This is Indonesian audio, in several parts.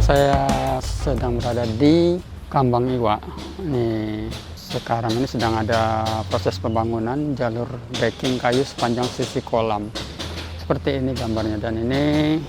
Saya sedang berada di Kambang Iwa. Sekarang ini sedang ada proses pembangunan jalur breaking kayu sepanjang sisi kolam. Seperti ini gambarnya, dan ini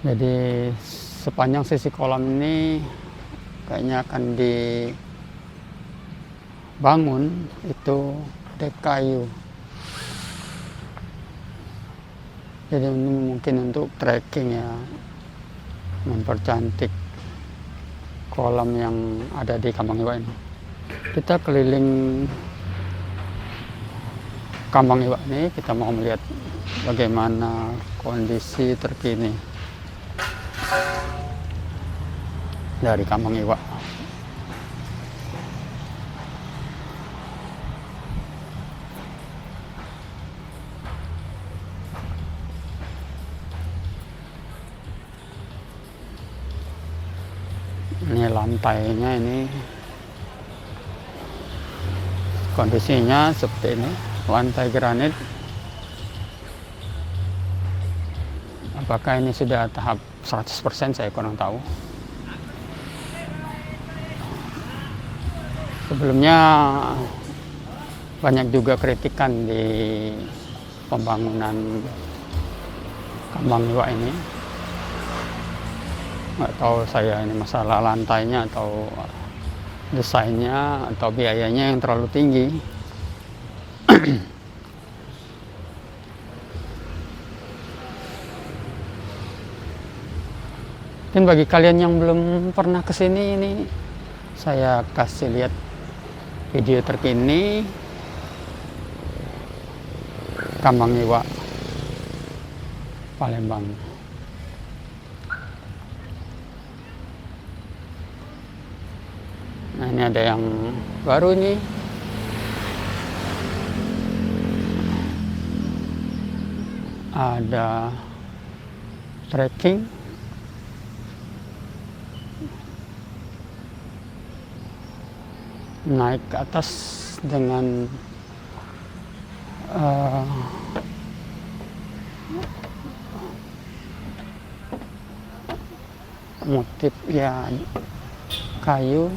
jadi sepanjang sisi kolam ini kayaknya akan dibangun itu dek kayu. Jadi ini mungkin untuk trekking ya, mempercantik kolam yang ada di Kambang Iwa ini. Kita keliling Kambang Iwa ini, kita mau melihat bagaimana kondisi terkini dari Kambang Iwa. Ini lantainya, ini kondisinya seperti ini, lantai granit. Apakah ini sudah tahap 100%, saya kurang tahu. Sebelumnya banyak juga kritikan di pembangunan Kambang Iwa ini. Nggak tahu saya ini masalah lantainya atau desainnya atau biayanya yang terlalu tinggi. Mungkin bagi kalian yang belum pernah kesini, ini saya kasih lihat video terkini Kambang Iwa, Palembang. Nah, ini ada yang baru ini. Ada trekking. Naik ke atas dengan motif ya kayu.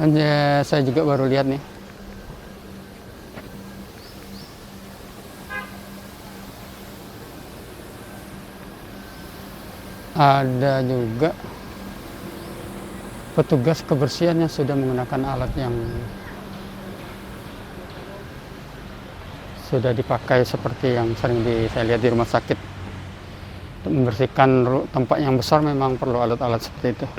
Dan saya juga baru lihat nih, ada juga petugas kebersihan yang sudah menggunakan alat yang sudah dipakai seperti yang sering saya lihat di rumah sakit. Untuk membersihkan tempat yang besar memang perlu alat-alat seperti itu.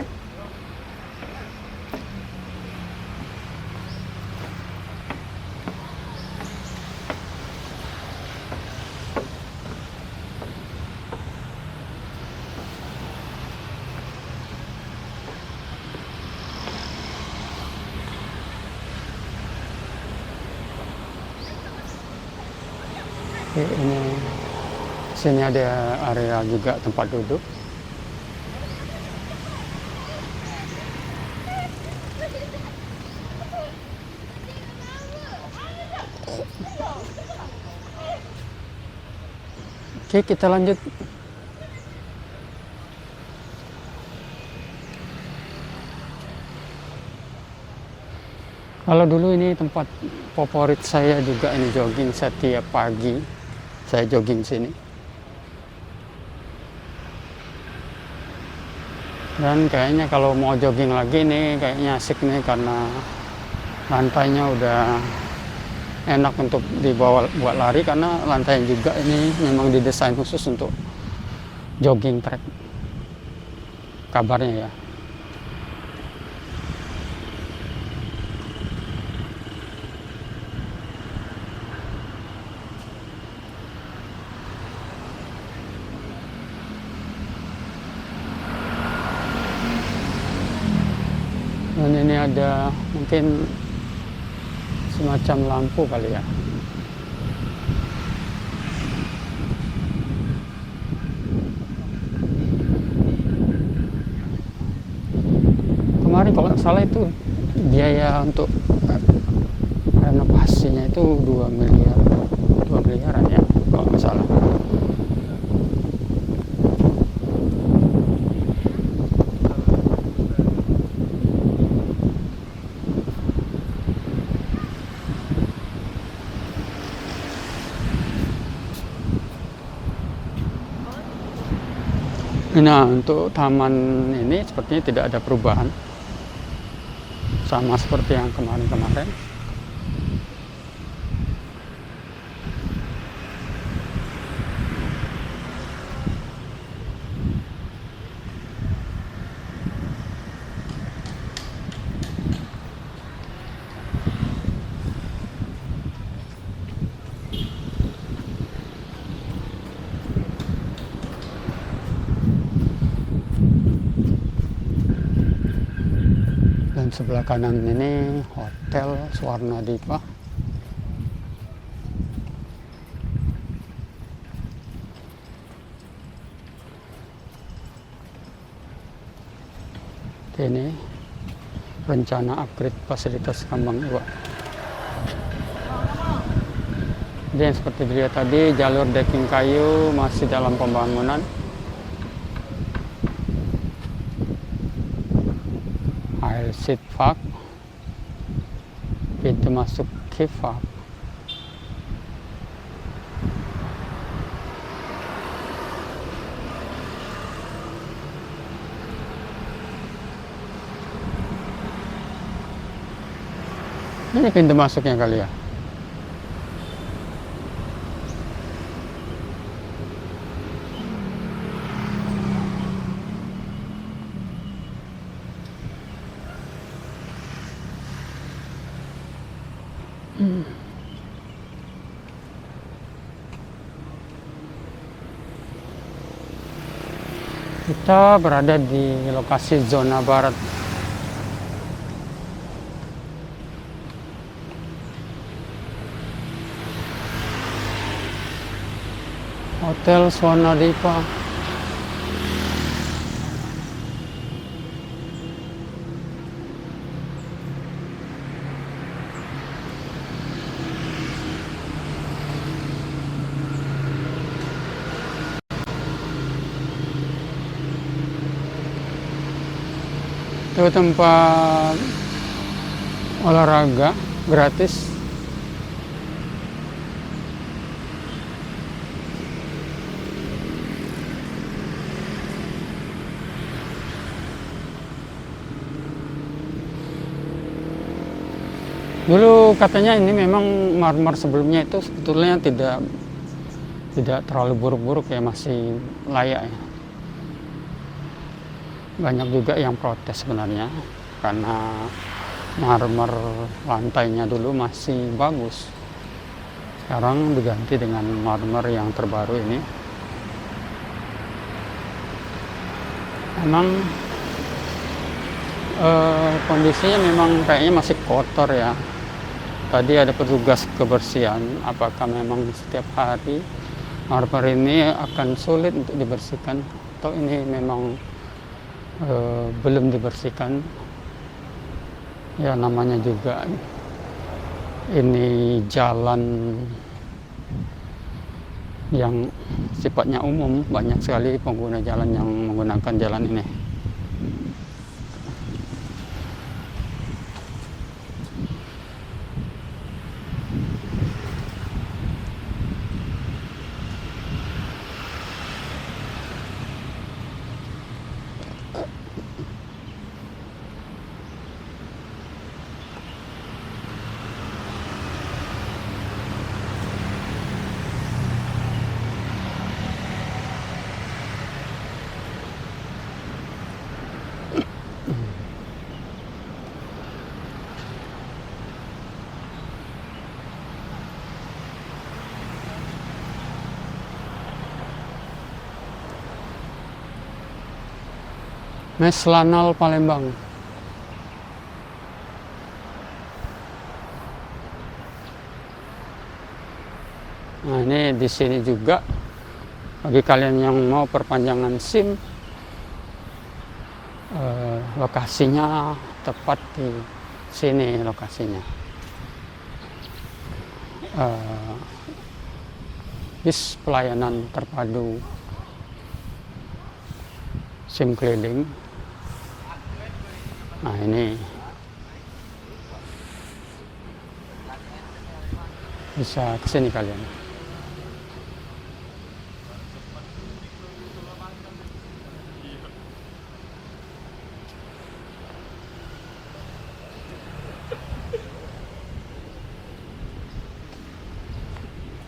Ini sini ada area juga tempat duduk. Oke, kita lanjut. Kalau dulu ini tempat favorit saya juga, ini jogging setiap pagi. Saya jogging sini. Dan kayaknya kalau mau jogging lagi nih kayaknya asik nih, karena lantainya udah enak untuk dibawa buat lari, karena lantainya juga ini memang didesain khusus untuk jogging track. Kabarnya ya. Dan ini ada mungkin semacam lampu kali ya. kalau nggak salah itu biaya untuk renovasinya itu 2 miliaran ya kalau nggak salah. Nah, untuk taman ini sepertinya tidak ada perubahan, sama seperti yang kemarin-kemarin. Dan sebelah kanan ini Hotel Swarnadipa. Ini rencana upgrade fasilitas Kambang Iwa. Dan seperti dilihat tadi, jalur decking kayu masih dalam pembangunan. Air seat park, pintu masuk key park. Ini pintu masuknya kali ya. Kita berada di lokasi zona barat. Hotel Swarnadipa. Itu tempat olahraga gratis. Dulu katanya ini memang marmer sebelumnya itu sebetulnya tidak terlalu buruk-buruk ya, masih layak ya. Banyak juga yang protes sebenarnya karena marmer lantainya dulu masih bagus. Sekarang diganti dengan marmer yang terbaru ini. Memang kondisinya memang kayaknya masih kotor ya. Tadi ada petugas kebersihan, apakah memang setiap hari marmer ini akan sulit untuk dibersihkan atau ini memang belum dibersihkan. Ya namanya juga ini jalan yang sifatnya umum, banyak sekali pengguna jalan yang menggunakan jalan ini. Mes Lanal Palembang. Nah, ini di sini juga bagi kalian yang mau perpanjangan SIM, lokasinya tepat di sini lokasinya. Bis pelayanan terpadu SIM keliling. Nah ini bisa kesini kalian.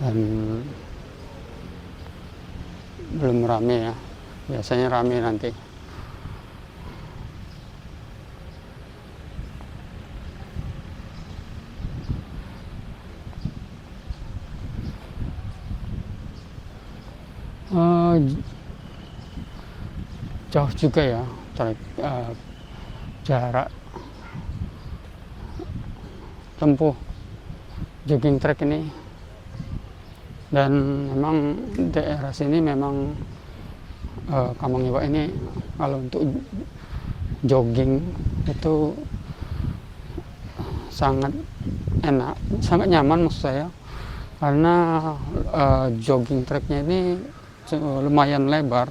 Dan belum rame ya, biasanya rame nanti. Jauh juga ya jarak tempuh jogging track ini, dan memang daerah sini memang Kampung Iwak ini kalau untuk jogging itu sangat enak, sangat nyaman maksud saya, karena jogging tracknya ini lumayan lebar,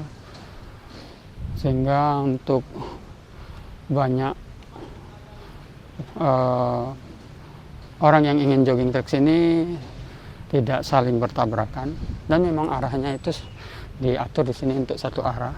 sehingga untuk banyak orang yang ingin jogging track sini tidak saling bertabrakan, dan memang arahnya itu diatur di sini untuk satu arah.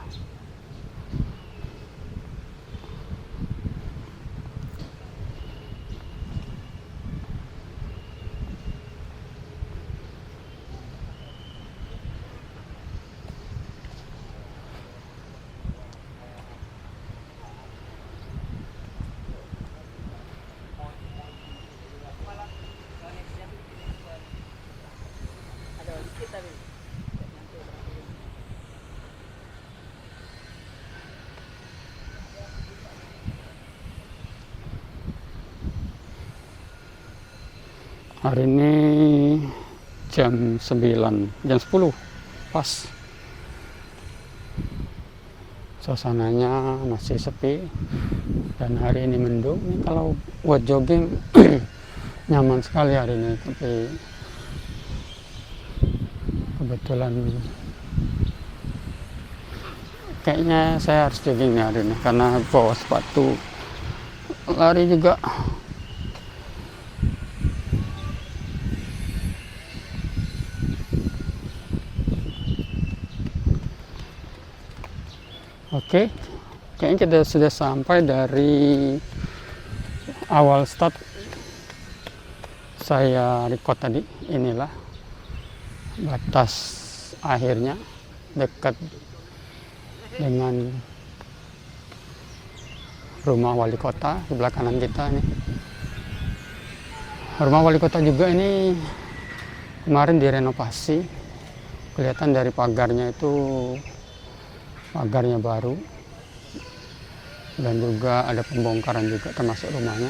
Hari ini jam 9, jam 10 pas. Suasananya masih sepi dan hari ini mendung. Ini kalau buat jogging nyaman sekali hari ini, tapi kebetulan kayaknya saya harus jogging hari ini karena bawa sepatu lari juga. Oke, kayaknya kita sudah sampai dari awal start saya record tadi. Inilah batas akhirnya, dekat dengan rumah wali kota sebelah kanan kita nih. Rumah wali kota juga ini kemarin direnovasi, kelihatan dari pagarnya itu pagarnya baru, dan juga ada pembongkaran juga termasuk rumahnya.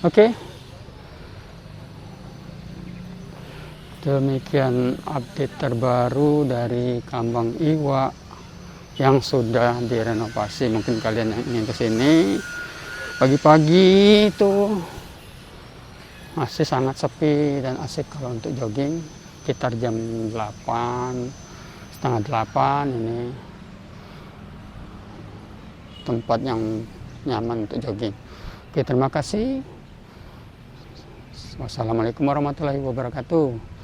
Oke, demikian update terbaru dari Kampung Iwak yang sudah direnovasi. Mungkin kalian yang ingin kesini pagi-pagi itu masih sangat sepi dan asik kalau untuk jogging. Sekitar jam 8, setengah 8 ini tempat yang nyaman untuk jogging. Oke, terima kasih. Wassalamualaikum warahmatullahi wabarakatuh.